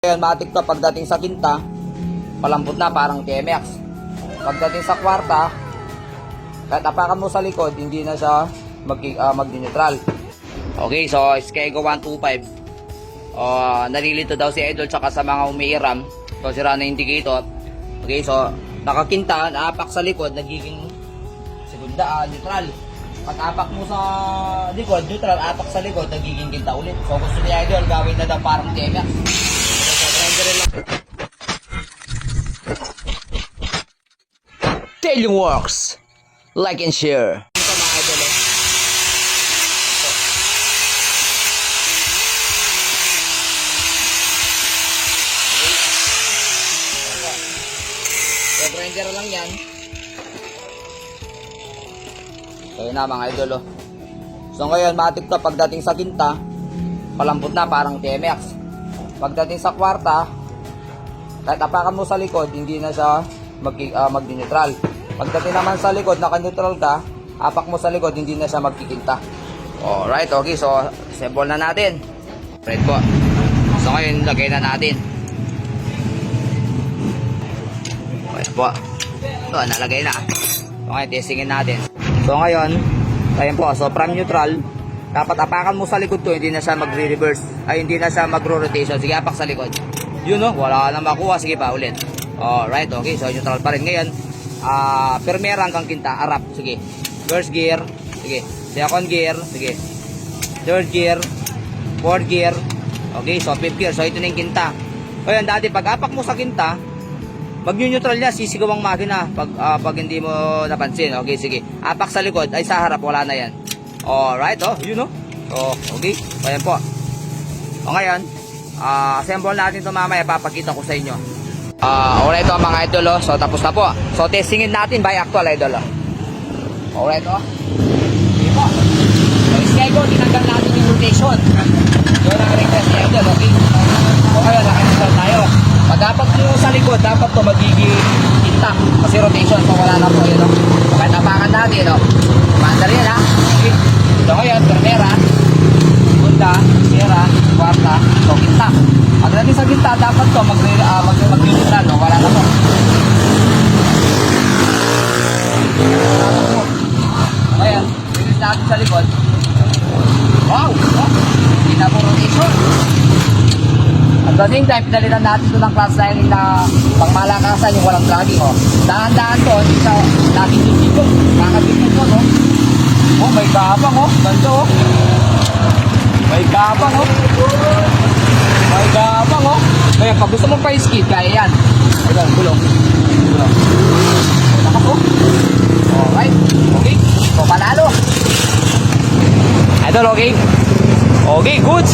Ngayon, matik to pagdating sa kinta, palambot na parang TMX. Pagdating sa kwarta, kahit apakan mo sa likod, hindi na siya mag-neutral. Okay, so Skego 125. Nalilito daw si Idol tsaka sa mga umiiram. So, sira na indicator. Okay, so nakakinta, naapak sa likod, nagiging segunda, neutral. Pag apak mo sa likod, neutral, apak sa likod, nagiging kinta ulit. So, gusto ni Idol, gawin na daw parang TMX. Daily Works. Like and share. Ito mga idol. So, grinder lang yan. So, yun na mga idol. So, ngayon, matik to pagdating sa kinta, palambot na parang TMX. Pagdating sa kwarta, kahit apakan mo sa likod, hindi na siya mag-neutral. Pagdating naman sa likod, naka-neutral ka, apak mo sa likod, hindi na siya magkikinta. Alright, okay, so assemble na natin. Right po. So ngayon, lagay na natin. Okay po. So, nalagay na. So ngayon, testingin natin. So ngayon, ayun po, so from neutral, dapat apakan mo sa likod to, hindi na siya magre-reverse. Ay, hindi na siya magro-rotation. Sige, apak sa likod. Yun o, wala na makuha. Sige pa, ulit. Alright, okay, so neutral pa rin. Ngayon, primera hanggang kinta, arap. Sige, first gear. Sige, second gear. Sige, third gear, fourth gear. Okay, so fifth gear. So ito na yung kinta. Ngayon, dati pag apak mo sa kinta, mag-neutral niya, sisigaw ang makina pag hindi mo napansin. Okay, sige, apak sa likod, ay sa harap, wala na yan. Alright, yun o. So, okay, ayan po. O ngayon, assemble natin ito mamaya, papakita ko sa inyo. Alright mga idol, so tapos na po. So testingin natin by actual idol. Alright okay po. So Skego, tinanggal natin yung rotation. Yun ang request ni idol, okay? So ngayon, naka-install tayo. Pag dapat mo sa likod, dapat to magiging kinta. Kasi rotation, so wala na po yun. So kahit napakan natin, mandar yan ha. Okay. So ngayon, primera, segunda, tercera, cuarta, so kinta. Pagdating sa kinta, dapat to mag-neutral, no? Wala na po. Ayan, release natin sa likod. Wow! Hindi na po rotation. At the same time, pinalitan natin ito ng class lining na pangmalakasan yung walang dragging, Dahan-dahan to, hindi siya laging dito. Kakabit to, no? May gabang, Ganda, May gabang, May gabang, Kaya pag gusto mong pa-skid, kaya yan. Ayan, gulong. Lakas, Alright. Okay. So, panalo. Idol, okay? Okay, good.